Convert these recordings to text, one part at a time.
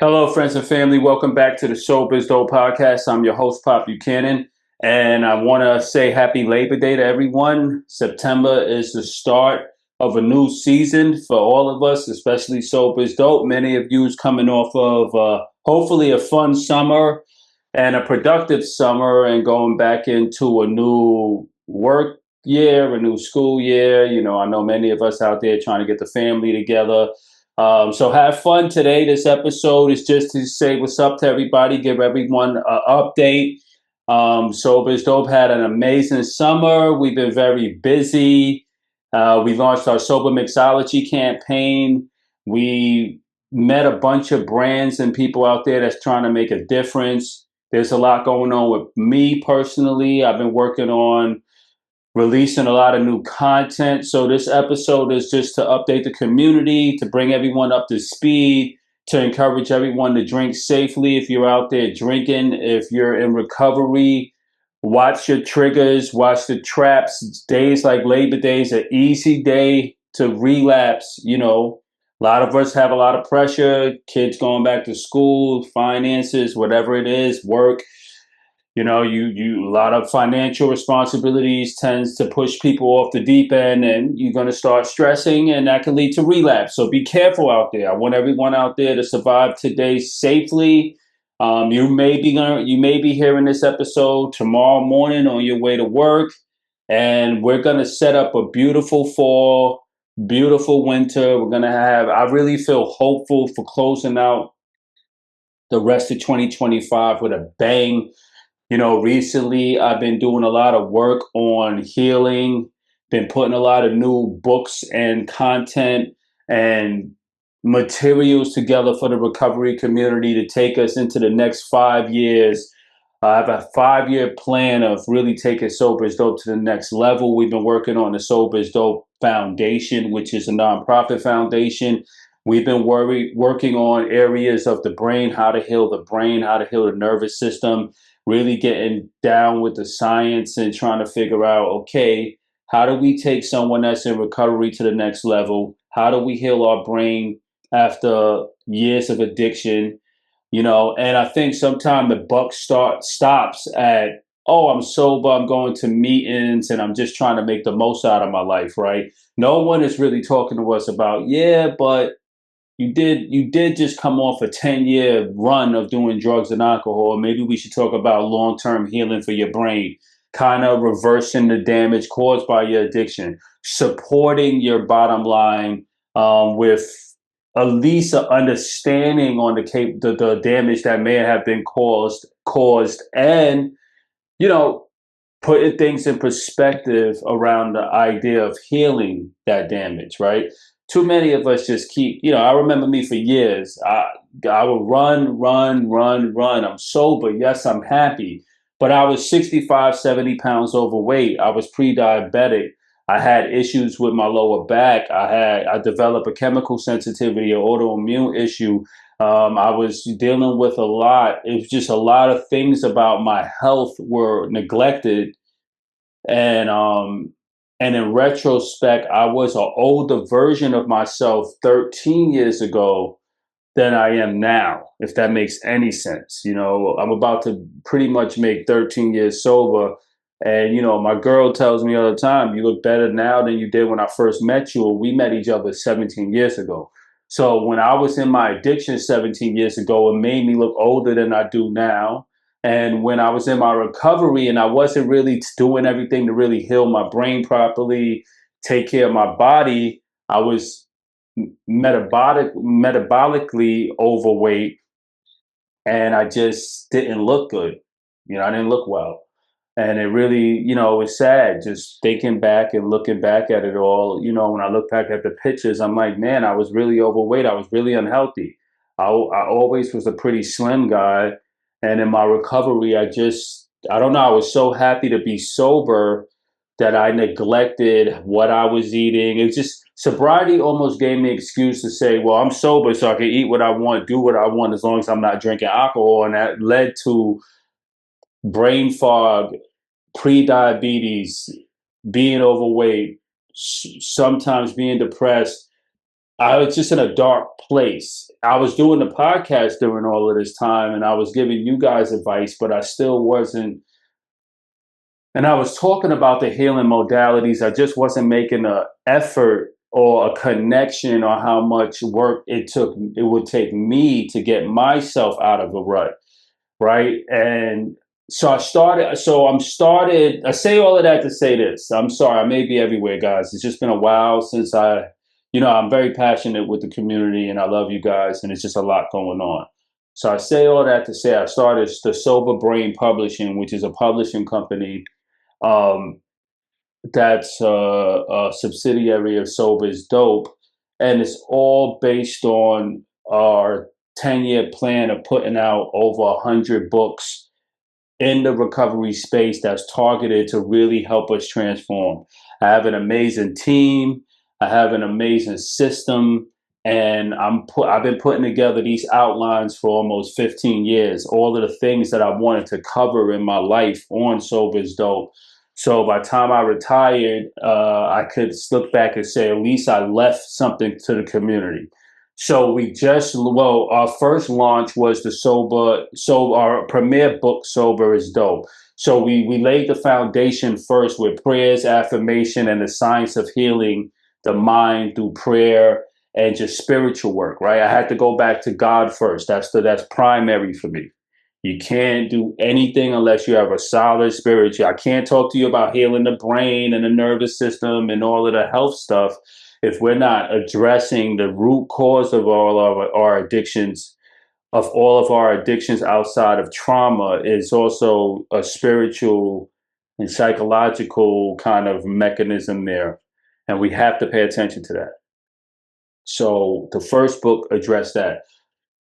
Hello, friends and family. Welcome back to the Sober Dope podcast. I'm your host, Pop Buchanan, and I want to say happy Labor Day to everyone. September is the start of a new season for all of us, especially Sober Dope. Many of you is coming off of hopefully a fun summer and a productive summer and going back into a new work year, a new school year. I know many of us out there trying to get the family together. So have fun today. This episode is just to say what's up to everybody, give everyone an update. Sober's Dope had an amazing summer. We've been very busy. We launched our Sober Mixology campaign. We met a bunch of brands and people out there that's trying to make a difference. There's a lot going on with me personally. I've been working on releasing a lot of new content. So this episode is just to update the community, to bring everyone up to speed, to encourage everyone to drink safely. If you're out there drinking, if you're in recovery, watch your triggers, watch the traps. Days like Labor Day is an easy day to relapse. A lot of us have a lot of pressure, kids going back to school, finances, whatever it is, work. You a lot of financial responsibilities tends to push people off the deep end, and you're going to start stressing, and that can lead to relapse. So be careful out there. I want everyone out there to survive today safely. You may be hearing this episode tomorrow morning on your way to work, and we're going to set up a beautiful fall, beautiful winter. We're going to have. I really feel hopeful for closing out the rest of 2025 with a bang. Recently I've been doing a lot of work on healing, been putting a lot of new books and content and materials together for the recovery community to take us into the next 5 years. I have a 5-year plan of really taking Sober is Dope to the next level. We've been working on the Sober is Dope Foundation, which is a nonprofit foundation. We've been working on areas of the brain, how to heal the brain, how to heal the nervous system, really getting down with the science and trying to figure out, okay, how do we take someone that's in recovery to the next level? How do we heal our brain after years of addiction? And I think sometimes the buck stops at, oh, I'm sober, I'm going to meetings, and I'm just trying to make the most out of my life, right? No one is really talking to us about, yeah, but you did just come off a 10-year run of doing drugs and alcohol. Maybe we should talk about long-term healing for your brain, kind of reversing the damage caused by your addiction, supporting your bottom line with at least an understanding on the damage that may have been caused, and you know putting things in perspective around the idea of healing that damage, right? Too many of us just I remember me for years. I would run, run, run, run. I'm sober. Yes, I'm happy. But I was 65, 70 pounds overweight. I was pre-diabetic. I had issues with my lower back. I developed a chemical sensitivity, an autoimmune issue. I was dealing with a lot. It was just a lot of things about my health were neglected, and in retrospect, I was an older version of myself 13 years ago than I am now, if that makes any sense. I'm about to pretty much make 13 years sober. And, my girl tells me all the time, you look better now than you did when I first met you. We met each other 17 years ago. So when I was in my addiction 17 years ago, it made me look older than I do now. And when I was in my recovery and I wasn't really doing everything to really heal my brain properly, take care of my body, I was metabolically overweight, and I just didn't look good. I didn't look well. And it really, it was sad just thinking back and looking back at it all. When I look back at the pictures, I'm like, man, I was really overweight. I was really unhealthy. I always was a pretty slim guy. And in my recovery, I don't know, I was so happy to be sober that I neglected what I was eating. It was just sobriety almost gave me an excuse to say, well, I'm sober, so I can eat what I want, do what I want, as long as I'm not drinking alcohol. And that led to brain fog, pre-diabetes, being overweight, sometimes being depressed, I was just in a dark place. I was doing the podcast during all of this time and I was giving you guys advice, but I still wasn't. And I was talking about the healing modalities. I just wasn't making an effort or a connection on how much work it would take me to get myself out of a rut, right? And I say all of that to say this. I'm sorry, I may be everywhere, guys. It's just been a while since I'm very passionate with the community and I love you guys, and it's just a lot going on. So I say all that to say I started the Sober Brain Publishing, which is a publishing company um, that's a subsidiary of Sober is Dope. And it's all based on our 10-year plan of putting out over 100 books in the recovery space that's targeted to really help us transform. I have an amazing team. I have an amazing system, and I've been putting together these outlines for almost 15 years. All of the things that I wanted to cover in my life on Sober's Dope. So by the time I retired, I could look back and say at least I left something to the community. Our first launch was our premiere book, Sober is Dope. So we laid the foundation first with prayers, affirmation, and the science of healing the mind through prayer and just spiritual work, right? I had to go back to God first. That's primary for me. You can't do anything unless you have a solid spiritual. I can't talk to you about healing the brain and the nervous system and all of the health stuff if we're not addressing the root cause of all of our addictions outside of trauma is also a spiritual and psychological kind of mechanism there. And we have to pay attention to that. So the first book addressed that.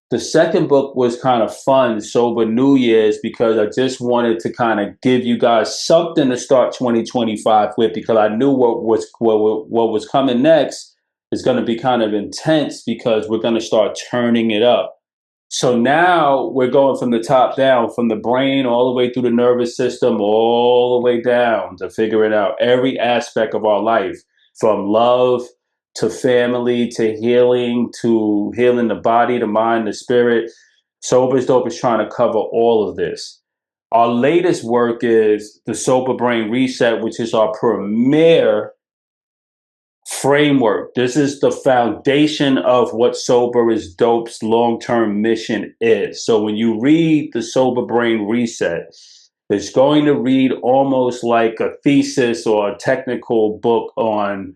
The second book was kind of fun, Sober New Year's, because I just wanted to kind of give you guys something to start 2025 with, because I knew what was coming next is going to be kind of intense because we're going to start turning it up. So now we're going from the top down, from the brain all the way through the nervous system, all the way down to figuring out every aspect of our life, from love to family to healing the body, the mind, the spirit. Sober's Dope is trying to cover all of this. Our latest work is the Sober Brain Reset, which is our premier framework. This is the foundation of what Sober is Dope's long-term mission is. So when you read the Sober Brain Reset, it's going to read almost like a thesis or a technical book on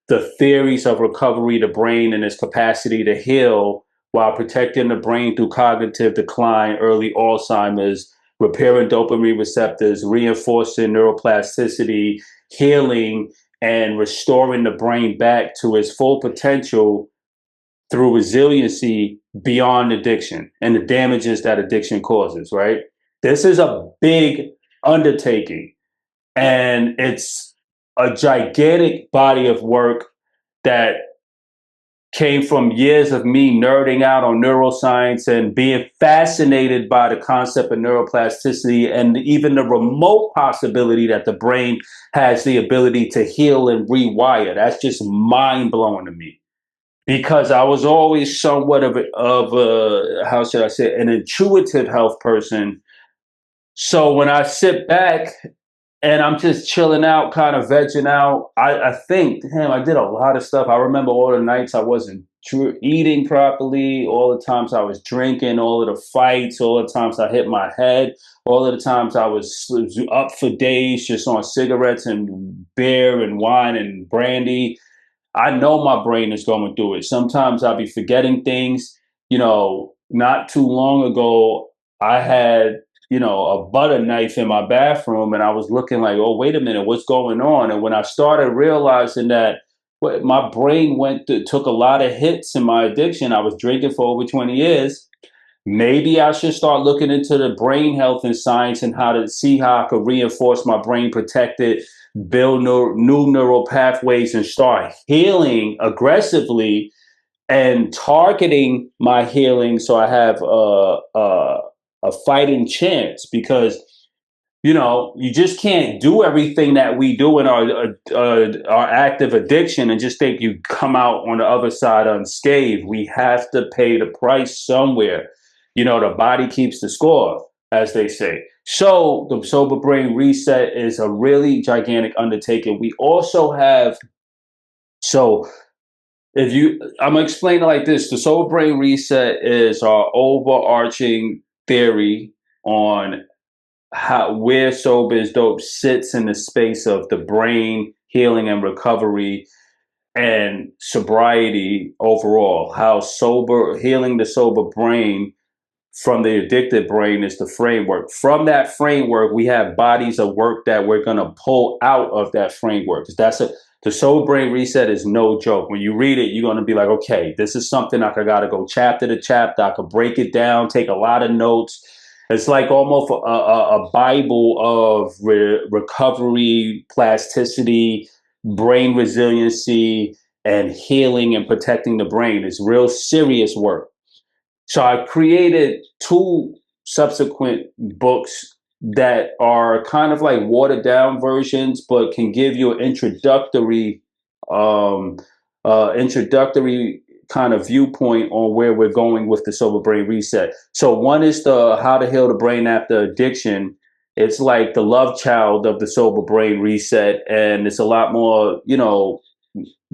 the theories of recovery, the brain and its capacity to heal while protecting the brain through cognitive decline, early Alzheimer's, repairing dopamine receptors, reinforcing neuroplasticity, healing, and restoring the brain back to its full potential through resiliency beyond addiction and the damages that addiction causes, right? This is a big undertaking, and it's a gigantic body of work that came from years of me nerding out on neuroscience and being fascinated by the concept of neuroplasticity and even the remote possibility that the brain has the ability to heal and rewire. That's just mind blowing to me, because I was always somewhat of a how should I say, an intuitive health person. So when I sit back and I'm just chilling out, kind of vegging out. I think, damn, I did a lot of stuff. I remember all the nights I wasn't eating properly, all the times I was drinking, all of the fights, all the times I hit my head, all of the times I was up for days just on cigarettes and beer and wine and brandy. I know my brain is going through it. Sometimes I'll be forgetting things. Not too long ago, I had, a butter knife in my bathroom and I was looking like, oh, wait a minute, what's going on? And when I started realizing that my brain took a lot of hits in my addiction, I was drinking for over 20 years. Maybe I should start looking into the brain health and science and how to see how I could reinforce my brain, protect it, build new neural pathways, and start healing aggressively and targeting my healing so I have a fighting chance. Because you just can't do everything that we do in our active addiction and just think you come out on the other side unscathed. We have to pay the price somewhere. The body keeps the score, as they say. So the Sober Brain Reset is a really gigantic undertaking. We also have, so I'm gonna explain it like this: the Sober Brain Reset is our overarching theory on how where Sober is Dope sits in the space of the brain healing and recovery and sobriety overall. How healing the sober brain from the addicted brain is the framework. From that framework, we have bodies of work that we're going to pull out of that framework. The Soul Brain Reset is no joke. When you read it, you're going to be like, okay, this is something I got to go chapter to chapter. I could break it down, take a lot of notes. It's like almost a Bible of recovery, plasticity, brain resiliency, and healing and protecting the brain. It's real serious work. So I created two subsequent books that are kind of like watered down versions, but can give you an introductory kind of viewpoint on where we're going with the Sober Brain Reset. So one is the How to Heal the Brain After Addiction. It's like the love child of the Sober Brain Reset, and it's a lot more,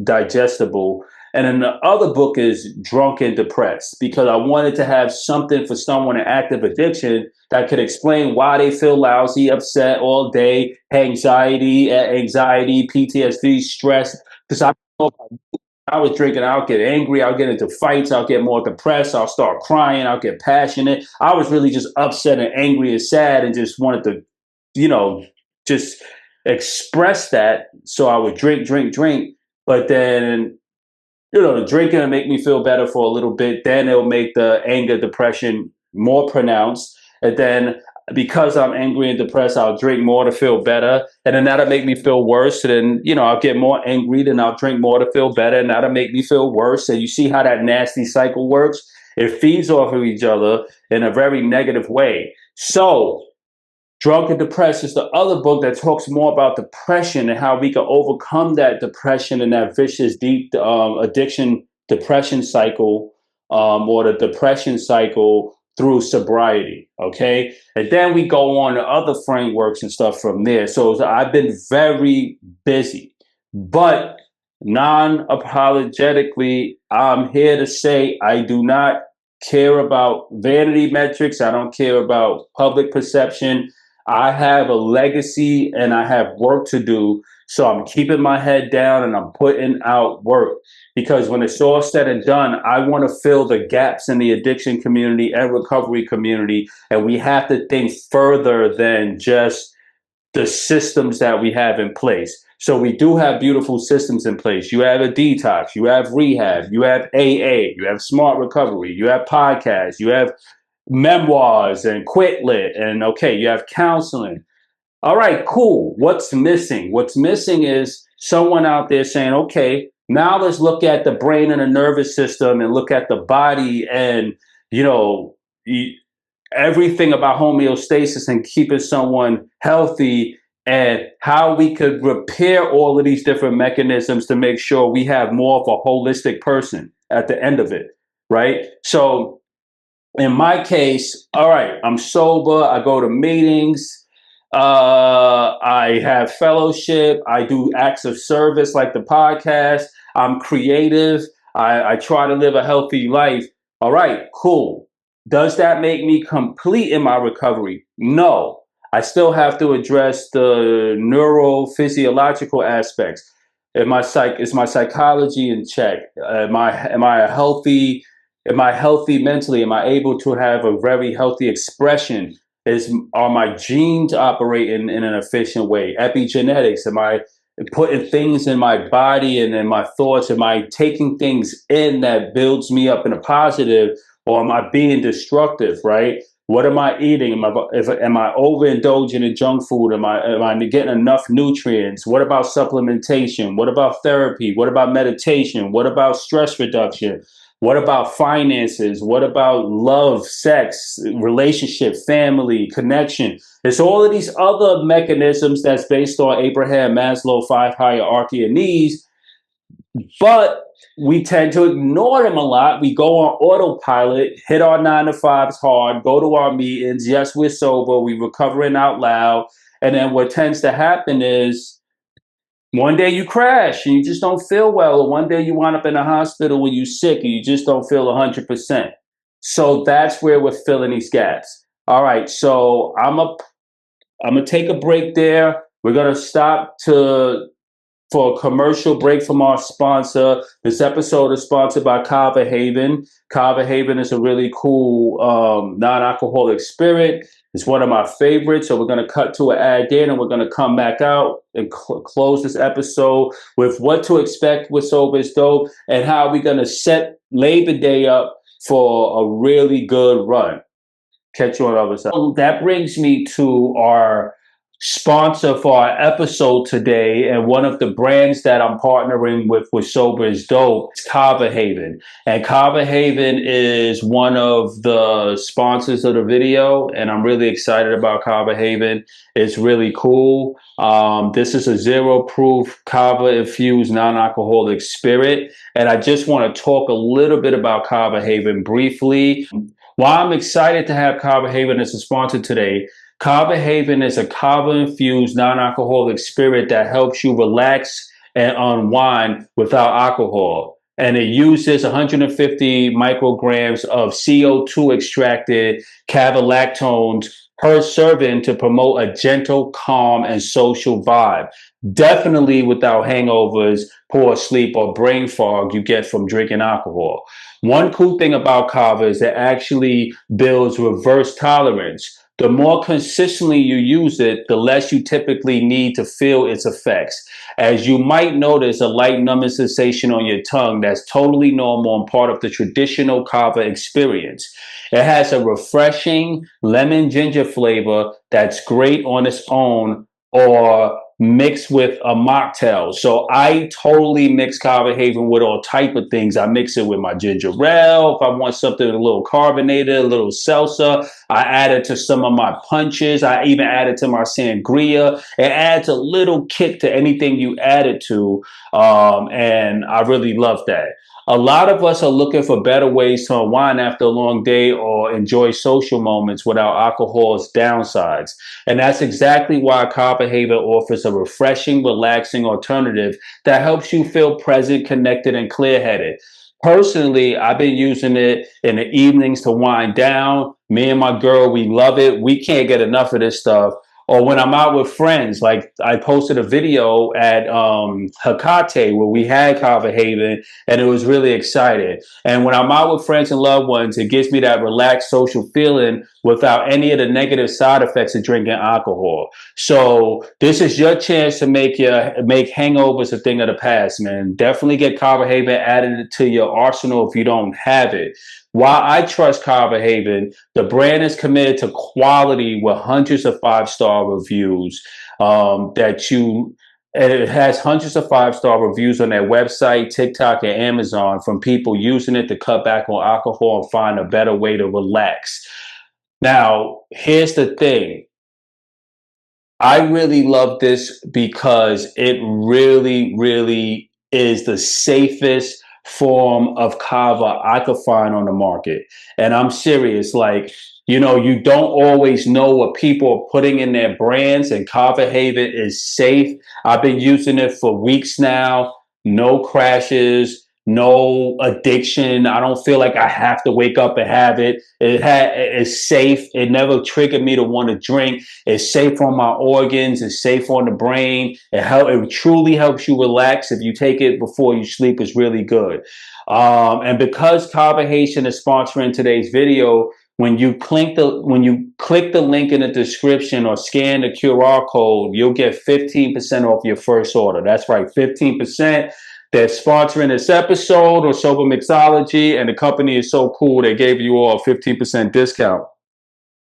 digestible. And then the other book is Drunk and Depressed, because I wanted to have something for someone in active addiction that could explain why they feel lousy, upset all day, anxiety, PTSD, stress. Because I was drinking, I'll get angry, I'll get into fights, I'll get more depressed, I'll start crying, I'll get passionate. I was really just upset and angry and sad and just wanted to, just express that. So I would drink. But then the drinking will make me feel better for a little bit. Then it'll make the anger, depression more pronounced. And then because I'm angry and depressed, I'll drink more to feel better. And then that'll make me feel worse. And then, I'll get more angry, then I'll drink more to feel better. And that'll make me feel worse. And you see how that nasty cycle works? It feeds off of each other in a very negative way. So Drunk and Depressed is the other book that talks more about depression and how we can overcome that depression and that vicious, deep addiction depression cycle, or the depression cycle through sobriety. Okay. And then we go on to other frameworks and stuff from there. So I've been very busy, but non-apologetically, I'm here to say I do not care about vanity metrics. I don't care about public perception. I have a legacy and I have work to do. So I'm keeping my head down and I'm putting out work, because when it's all said and done, I want to fill the gaps in the addiction community and recovery community. And we have to think further than just the systems that we have in place. So we do have beautiful systems in place. You have a detox, you have rehab, you have AA, you have smart recovery, you have podcasts, you have memoirs and quit lit, and okay, you have counseling. All right, cool. What's missing? What's missing is someone out there saying, okay, now let's look at the brain and the nervous system and look at the body and, everything about homeostasis and keeping someone healthy, and how we could repair all of these different mechanisms to make sure we have more of a holistic person at the end of it, right? So in my case, all right, I'm sober. I go to meetings. I have fellowship. I do acts of service like the podcast. I'm creative. I try to live a healthy life. All right, cool. Does that make me complete in my recovery? No. I still have to address the neurophysiological aspects. Is my psychology in check? Am I healthy? Am I healthy mentally? Am I able to have a very healthy expression? Are my genes operating in an efficient way? Epigenetics. Am I putting things in my body and in my thoughts? Am I taking things in that builds me up in a positive, or am I being destructive? Right? What am I eating? Am I overindulging in junk food? Am I getting enough nutrients? What about supplementation? What about therapy? What about meditation? What about stress reduction? What about finances? What about love, sex, relationship, family, connection? It's all of these other mechanisms that's based on Abraham Maslow five hierarchy of needs, but we tend to ignore them a lot. We go on autopilot, hit our 9 to 5s hard, go to our meetings. Yes, we're sober, we're recovering out loud. And then what tends to happen is one day you crash and you just don't feel well, or one day you wind up in a hospital when you're sick and you just don't feel 100%. So that's where we're filling these gaps. All right, so I'm gonna take a break there. We're gonna stop to for a commercial break from our sponsor. This episode is sponsored by Kava Haven. Kava Haven is a really cool non-alcoholic spirit. It's one of my favorites. So we're going to cut to an ad there, and we're going to come back out and close this episode with what to expect with Sober is Dope and how we're going to set Labor Day up for a really good run. Catch you on the other side. That brings me to our sponsor for our episode today, and one of the brands that I'm partnering with Sober is Dope. It's Kava Haven, and Kava Haven is one of the sponsors of the video, and I'm really excited about Kava Haven. It's really cool. This is a zero proof kava infused non-alcoholic spirit, and I just want to talk a little bit about Kava Haven briefly. While I'm excited to have Kava Haven as a sponsor today, Kava Haven is a kava-infused non-alcoholic spirit that helps you relax and unwind without alcohol. And it uses 150 micrograms of CO2 extracted kava lactones per serving to promote a gentle, calm, and social vibe. Definitely without hangovers, poor sleep, or brain fog you get from drinking alcohol. One cool thing about kava is it actually builds reverse tolerance. The more consistently you use it, the less you typically need to feel its effects. As you might notice, a light numbing sensation on your tongue that's totally normal and part of the traditional kava experience. It has a refreshing lemon ginger flavor that's great on its own or mixed with a mocktail. So I totally mix Kava Haven with all type of things. I mix it with my ginger ale. If I want something a little carbonated, a little salsa, I add it to some of my punches. I even add it to my sangria. It adds a little kick to anything you add it to. And I really love that. A lot of us are looking for better ways to unwind after a long day or enjoy social moments without alcohol's downsides. And that's exactly why Kava Haven offers a refreshing, relaxing alternative that helps you feel present, connected, and clear-headed. Personally, I've been using it in the evenings to wind down. Me and my girl, we love it. We can't get enough of this stuff. Or when I'm out with friends, like I posted a video at Hakate where we had Kava Haven, and it was really exciting. And when I'm out with friends and loved ones, it gives me that relaxed social feeling without any of the negative side effects of drinking alcohol. So this is your chance to make hangovers a thing of the past, man. Definitely get Kava Haven added to your arsenal if you don't have it. While I trust Kava Haven, the brand is committed to quality with hundreds of 5-star reviews. It has hundreds of 5-star reviews on their website, TikTok, and Amazon from people using it to cut back on alcohol and find a better way to relax. Now, here's the thing. I really love this because it really, really is the safest form of kava I could find on the market. And I'm serious. Like, you don't always know what people are putting in their brands, and Kava Haven is safe. I've been using it for weeks now. No crashes, no addiction. I don't feel like I have to wake up and have it. It's safe. It never triggered me to want to drink. It's safe on my organs. It's safe on the brain. It truly helps you relax. If you take it before you sleep, it's really good. And because Kava Haven is sponsoring today's video, when you click the link in the description or scan the QR code, you'll get 15% off your first order. That's right, 15%. They're sponsoring this episode or Sober Mixology, and the company is so cool they gave you all a 15% discount.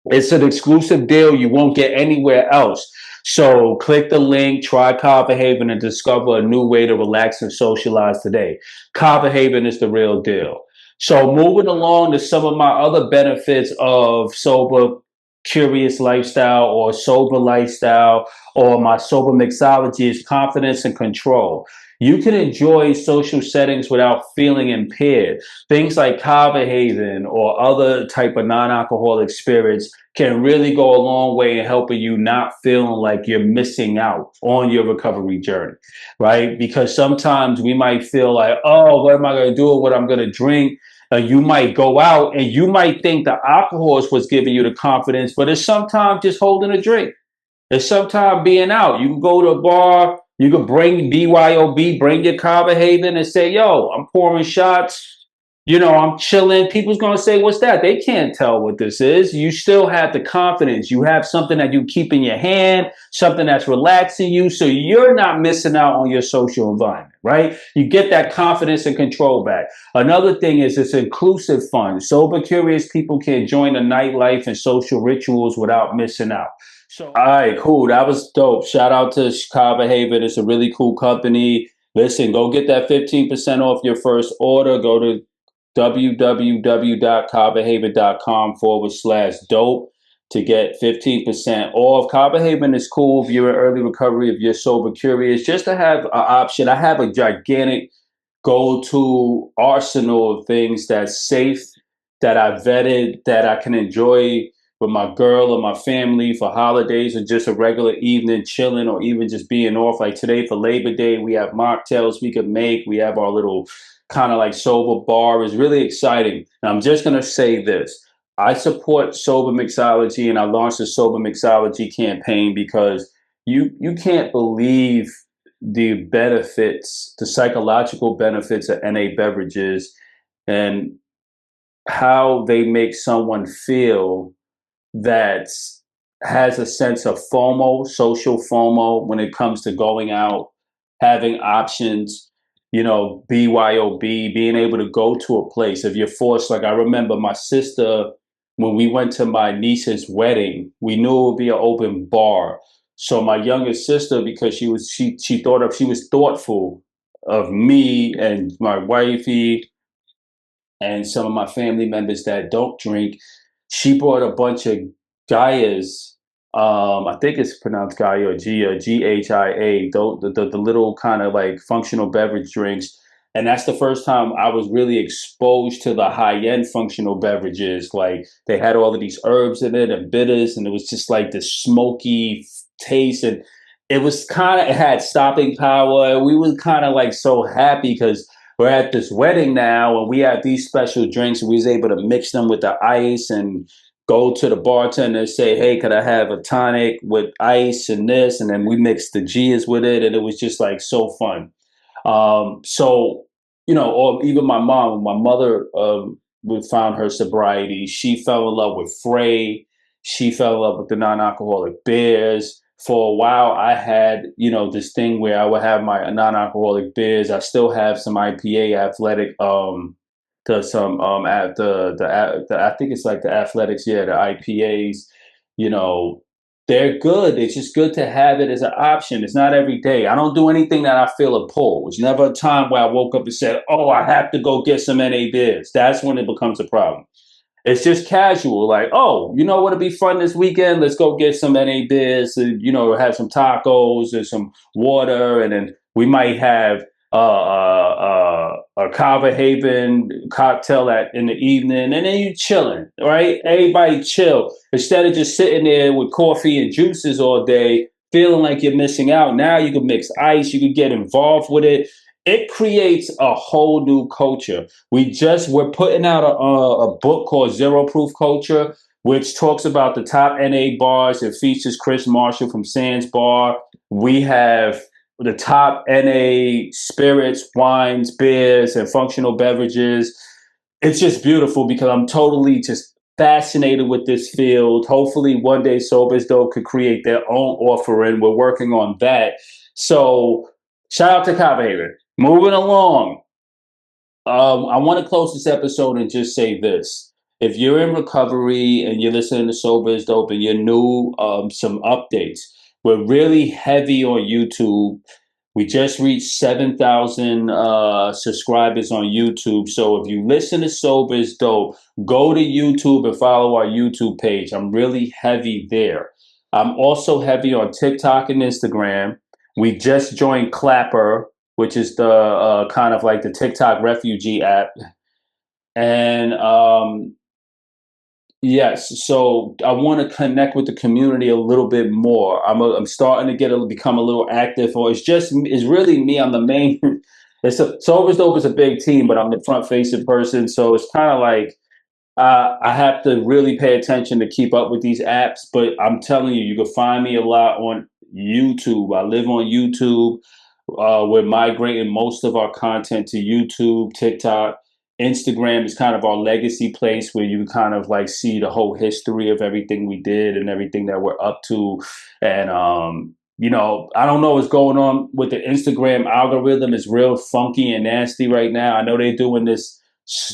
It's an exclusive deal you won't get anywhere else. So click the link, try Kava Haven, and discover a new way to relax and socialize today. Kava Haven is the real deal. So moving along to some of my other benefits of sober curious lifestyle or sober lifestyle or my sober mixology is confidence and control. You can enjoy social settings without feeling impaired. Things like Kava Haven or other type of non-alcoholic spirits can really go a long way in helping you not feeling like you're missing out on your recovery journey, right? Because sometimes we might feel like, oh, what am I going to do? What I'm going to drink? You might go out and you might think the alcohol is what's giving you the confidence, but it's sometimes just holding a drink. It's sometimes being out. You can go to a bar, you can bring BYOB, bring your Kava Haven and say, yo, I'm pouring shots. I'm chilling. People's going to say, what's that? They can't tell what this is. You still have the confidence. You have something that you keep in your hand, something that's relaxing you. So you're not missing out on your social environment, right? You get that confidence and control back. Another thing is it's inclusive fun. Sober, curious people can join the nightlife and social rituals without missing out. So, all right, cool. That was dope. Shout out to Kava Haven. It's a really cool company. Listen, go get that 15% off your first order. Go to www.kavahaven.com/dope to get 15% off. Kava Haven is cool if you're in early recovery, if you're sober curious, just to have an option. I have a gigantic go-to arsenal of things that's safe, that I vetted, that I can enjoy with my girl or my family for holidays or just a regular evening chilling or even just being off. Like today for Labor Day, we have mocktails we could make. We have our little kind of like sober bar. Is really exciting. And I'm just going to say this. I support Sober Mixology and I launched the Sober Mixology campaign because you can't believe the benefits, the psychological benefits of NA beverages and how they make someone feel that has a sense of FOMO, social FOMO, when it comes to going out, having options, BYOB, being able to go to a place. If you're forced, like I remember my sister, when we went to my niece's wedding, we knew it would be an open bar. So my younger sister, because she was thoughtful of me and my wifey and some of my family members that don't drink, she brought a bunch of Gaias. I think it's pronounced Gaia or Gia, GHIA, the little kind of like functional beverage drinks. And that's the first time I was really exposed to the high end functional beverages. Like they had all of these herbs in it and bitters, and it was just like this smoky taste. And it had stopping power. We were kind of like so happy because we're at this wedding now and we have these special drinks. We was able to mix them with the ice and go to the bartender and say, hey, could I have a tonic with ice and this? And then we mixed the Gias with it. And it was just like so fun. Or even my mom, when my mother found her sobriety, she fell in love with Frey. She fell in love with the non-alcoholic beers. For a while, I had, this thing where I would have my non-alcoholic beers. I still have some IPA athletic, I think it's like the athletics, yeah, the IPAs, you know, they're good. It's just good to have it as an option. It's not every day. I don't do anything that I feel a pull. It's never a time where I woke up and said, oh, I have to go get some NA beers. That's when it becomes a problem. It's just casual, like, oh, you know what would be fun this weekend? Let's go get some NA beers and, have some tacos and some water. And then we might have a Kava Haven cocktail in the evening. And then you chilling, right? Everybody chill. Instead of just sitting there with coffee and juices all day, feeling like you're missing out. Now you can mix ice. You can get involved with it. It creates a whole new culture. We're putting out a book called Zero Proof Culture, which talks about the top NA bars. It features Chris Marshall from Sands Bar. We have the top NA spirits, wines, beers, and functional beverages. It's just beautiful because I'm totally just fascinated with this field. Hopefully one day Sober's Dope could create their own offering. We're working on that. So shout out to Kava Haven. Moving along, I want to close this episode and just say this. If you're in recovery and you're listening to Sober is Dope and you're new, some updates. We're really heavy on YouTube. We just reached 7,000 subscribers on YouTube. So if you listen to Sober is Dope, go to YouTube and follow our YouTube page. I'm really heavy there. I'm also heavy on TikTok and Instagram. We just joined Clapper, which is the kind of like the TikTok refugee app. And yes, so I want to connect with the community a little bit more. I'm starting to become a little active, or it's really me. I'm the main. Sober's Dope is a big team, but I'm the front facing person. So it's kind of like I have to really pay attention to keep up with these apps. But I'm telling you, you can find me a lot on YouTube. I live on YouTube. We're migrating most of our content to YouTube, TikTok. Instagram is kind of our legacy place where you kind of like see the whole history of everything we did and everything that we're up to. And, I don't know what's going on with the Instagram algorithm. It's real funky and nasty right now. I know they're doing this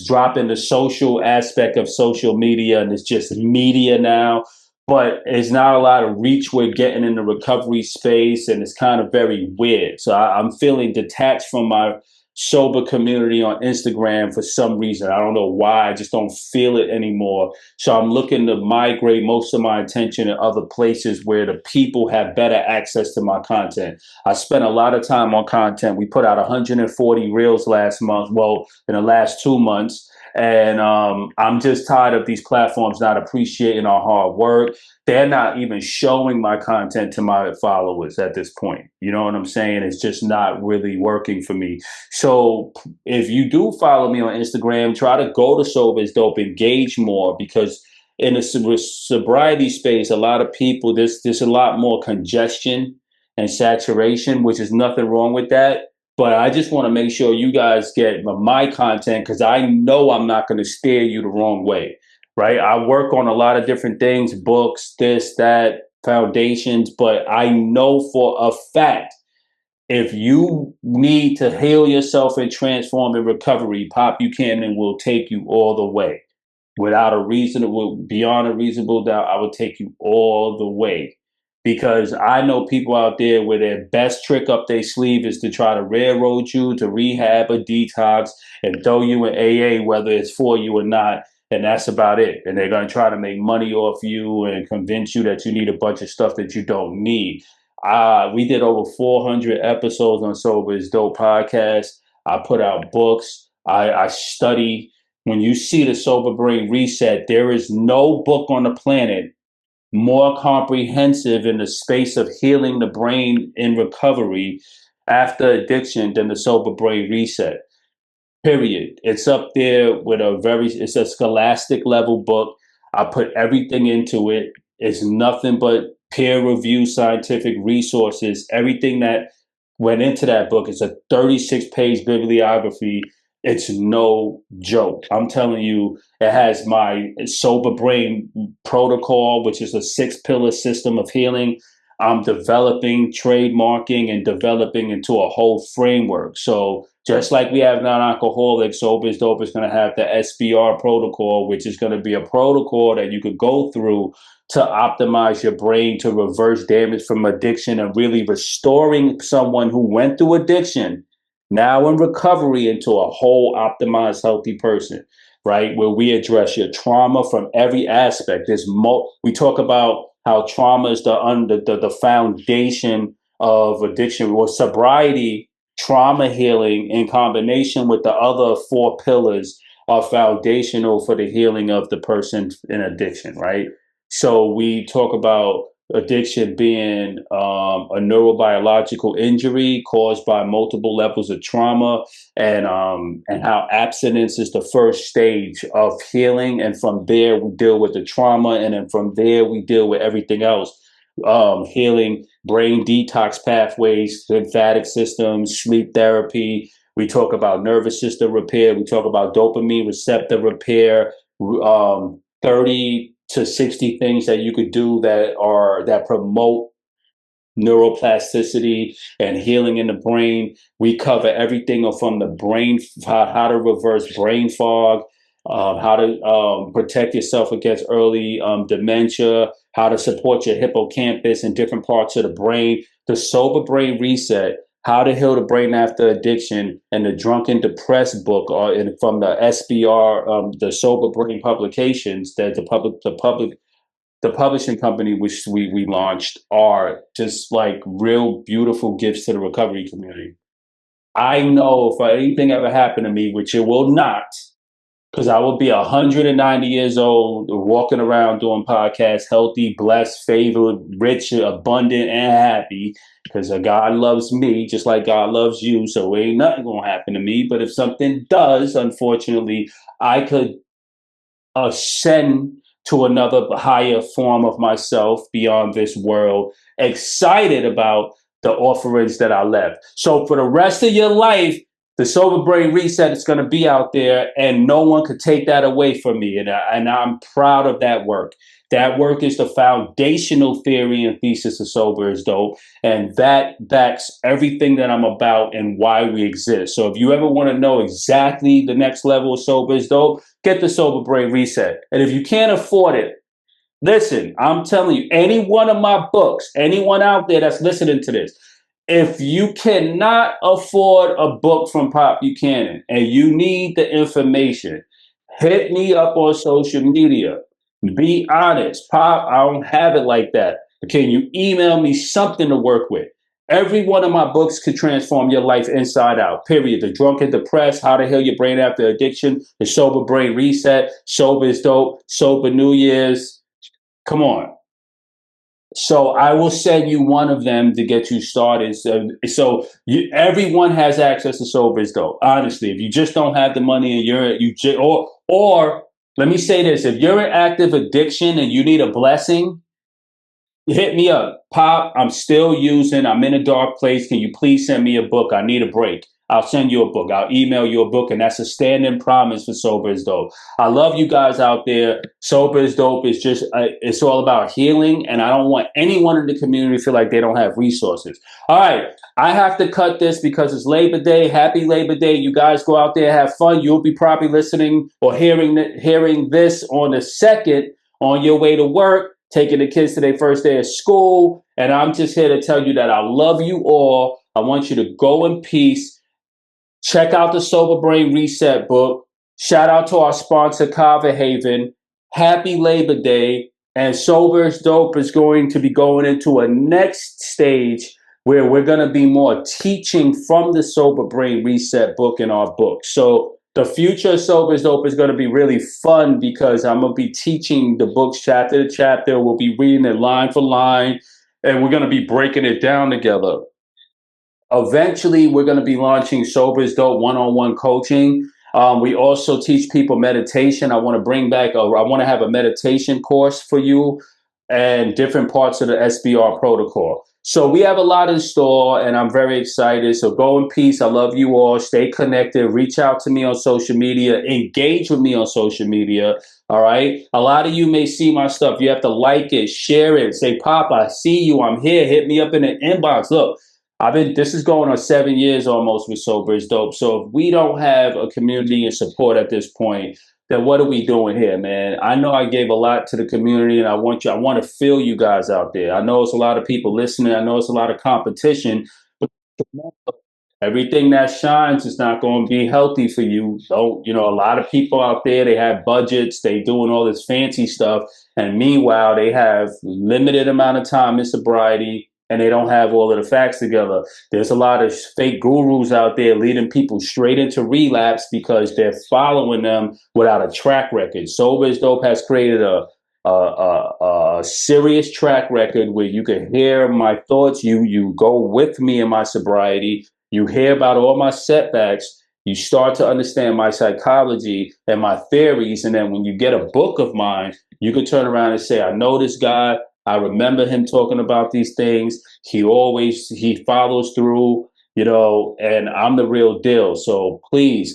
dropping the social aspect of social media, and it's just media now, but it's not a lot of reach we're getting in the recovery space, and it's kind of very weird. So I'm feeling detached from my sober community on Instagram for some reason. I don't know why. I just don't feel it anymore. So I'm looking to migrate most of my attention to other places where the people have better access to my content. I spent a lot of time on content. We put out 140 reels last month. Well, in the last 2 months. And I'm just tired of these platforms not appreciating our hard work. They're not even showing my content to my followers at this point. You know what I'm saying? It's just not really working for me. So if you do follow me on Instagram, try to go to Sober is Dope, engage more, because in the sobriety space, a lot of people, there's a lot more congestion and saturation, which is nothing wrong with that. But I just want to make sure you guys get my content, because I know I'm not going to steer you the wrong way, right? I work on a lot of different things, books, this, that, foundations, but I know for a fact if you need to heal yourself and transform in recovery, Pop Buchanan will take you all the way. Beyond a reasonable doubt, I will take you all the way. Because I know people out there where their best trick up their sleeve is to try to railroad you to rehab or detox and throw you in AA, whether it's for you or not. And that's about it. And they're going to try to make money off you and convince you that you need a bunch of stuff that you don't need. We did over 400 episodes on Sober is Dope podcast. I put out books. I study. When you see the Sober Brain Reset, there is no book on the planet more comprehensive in the space of healing the brain in recovery after addiction than the Sober Brain Reset. Period. It's up there with it's a scholastic level book. I put everything into it. It's nothing but peer reviewed scientific resources. Everything that went into that book is a 36-page bibliography. It's no joke. I'm telling you, it has my sober brain protocol, which is a 6-pillar system of healing. I'm developing, trademarking, and developing into a whole framework. So just like we have non-alcoholic, Sober is Dope is going to have the SBR protocol, which is going to be a protocol that you could go through to optimize your brain to reverse damage from addiction and really restoring someone who went through addiction, now in recovery, into a whole optimized, healthy person, right? Where we address your trauma from every aspect. We talk about how trauma is the foundation of addiction, or sobriety. Trauma healing in combination with the other 4 pillars are foundational for the healing of the person in addiction, right? So we talk about addiction being a neurobiological injury caused by multiple levels of trauma, and how abstinence is the first stage of healing, and from there we deal with the trauma, and then from there we deal with everything else. Healing, brain detox pathways, lymphatic systems, sleep therapy. We talk about nervous system repair. We talk about dopamine receptor repair. 30 to 60 things that you could do that promote neuroplasticity and healing in the brain. We cover everything from the brain, how to reverse brain fog, how to protect yourself against early dementia, how to support your hippocampus and different parts of the brain. The Sober Brain Reset How to Heal the Brain After Addiction, and the Drunk and Depressed book from the SBR, the Sober Brain Publications, that the publishing company which we launched, are just like real beautiful gifts to the recovery community. I know if anything ever happened to me, which it will not, because I will be 190 years old, walking around doing podcasts, healthy, blessed, favored, rich, abundant, and happy, because God loves me just like God loves you. So ain't nothing going to happen to me. But if something does, unfortunately, I could ascend to another higher form of myself beyond this world, excited about the offerings that I left. So for the rest of your life, the Sober Brain Reset is going to be out there, and no one could take that away from me. And I'm proud of that work. That work is the foundational theory and thesis of Sober is Dope. And that backs everything that I'm about and why we exist. So if you ever want to know exactly the next level of Sober is Dope, get the Sober Brain Reset. And if you can't afford it, listen, I'm telling you, any one of my books, anyone out there that's listening to this, if you cannot afford a book from Pop Buchanan and you need the information, hit me up on social media. Be honest. Pop, I don't have it like that. But can you email me something to work with? Every one of my books could transform your life inside out, period. The Drunk and Depressed, How to Heal Your Brain After Addiction, The Sober Brain Reset, Sober is Dope, Sober New Year's. Come on. So I will send you one of them to get you started. Everyone has access to Sober is Dope. Honestly, if you just don't have the money and or let me say this: if you're in active addiction and you need a blessing, hit me up. Pop, I'm in a dark place. Can you please send me a book? I need a break. I'll send you a book. I'll email you a book. And that's a standing promise for Sober is Dope. I love you guys out there. Sober is Dope is it's all about healing. And I don't want anyone in the community to feel like they don't have resources. All right. I have to cut this because it's Labor Day. Happy Labor Day. You guys go out there, have fun. You'll be probably listening or hearing this on the 2nd on your way to work, taking the kids to their first day of school. And I'm just here to tell you that I love you all. I want you to go in peace. Check out the Sober Brain Reset book. Shout out to our sponsor, Kava Haven. Happy Labor Day. And Sober is Dope is going to be going into a next stage where we're going to be more teaching from the Sober Brain Reset book in our book. So the future of Sober is Dope is going to be really fun because I'm going to be teaching the books chapter to chapter. We'll be reading it line for line, and we're going to be breaking it down together. Eventually, we're going to be launching Sober is Dope one-on-one coaching. We also teach people meditation. I want to have a meditation course for you and different parts of the SBR protocol. So we have a lot in store, and I'm very excited. So go in peace. I love you all. Stay connected. Reach out to me on social media. Engage with me on social media. All right. A lot of you may see my stuff. You have to like it, share it, say, Pop, I see you. I'm here. Hit me up in the inbox. Look, this is going on 7 years almost with Sober is Dope. So if we don't have a community and support at this point, then what are we doing here, man? I know I gave a lot to the community, and I want to feel you guys out there. I know it's a lot of people listening. I know it's a lot of competition, but everything that shines is not going to be healthy for you. So, a lot of people out there, they have budgets, they doing all this fancy stuff. And meanwhile, they have limited amount of time in sobriety, and they don't have all of the facts together. There's a lot of fake gurus out there leading people straight into relapse because they're following them without a track record. Sober is Dope has created a serious track record where you can hear my thoughts. You go with me in my sobriety. You hear about all my setbacks. You start to understand my psychology and my theories. And then when you get a book of mine, you can turn around and say, I know this guy. I remember him talking about these things. He follows through, and I'm the real deal. So please,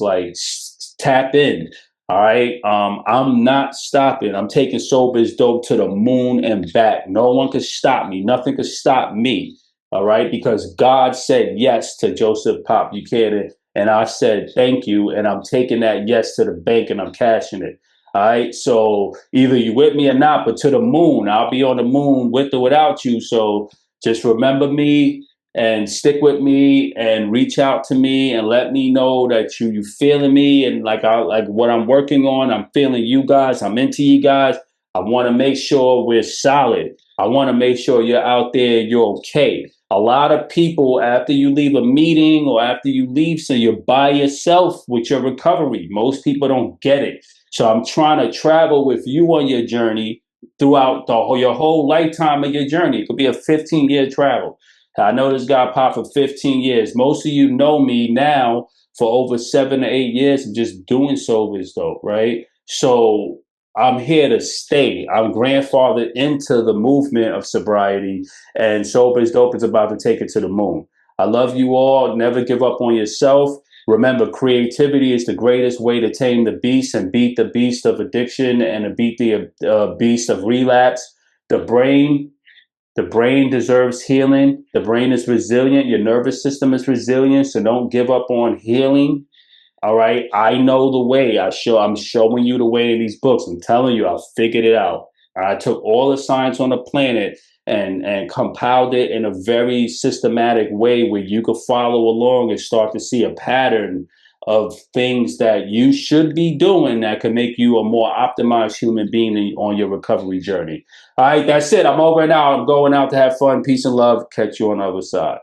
tap in. All right. I'm not stopping. I'm taking Sober is Dope to the moon and back. No one can stop me. Nothing can stop me. All right. Because God said yes to Joseph Pop Buchanan. And I said, thank you. And I'm taking that yes to the bank and I'm cashing it. All right. So either you with me or not, but to the moon. I'll be on the moon with or without you. So just remember me. and stick with me and reach out to me and let me know that you feeling me, and like what I'm working on. I'm feeling you guys. I'm into you guys. I want to make sure we're solid. I want to make sure you're out there, you're okay. A lot of people, after you leave a meeting or after you leave, so you're by yourself with your recovery. Most people don't get it. So I'm trying to travel with you on your journey throughout your whole lifetime of your journey. It could be a 15-year travel. I know this guy Pop for 15 years. Most of you know me now for over 7 to 8 years of just doing Sober is Dope, right? So I'm here to stay. I'm grandfathered into the movement of sobriety, and Sober is Dope is about to take it to the moon. I love you all. Never give up on yourself. Remember, creativity is the greatest way to tame the beast and beat the beast of addiction and to beat the beast of relapse. The brain the brain deserves healing. The brain is resilient. Your nervous system is resilient. So don't give up on healing. All right. I know the way. I'm showing you the way in these books. I'm telling you, I figured it out. I took all the science on the planet and compiled it in a very systematic way where you could follow along and start to see a pattern of things that you should be doing that could make you a more optimized human being on your recovery journey. All right, that's it. I'm over now. I'm going out to have fun. Peace and love. Catch you on the other side.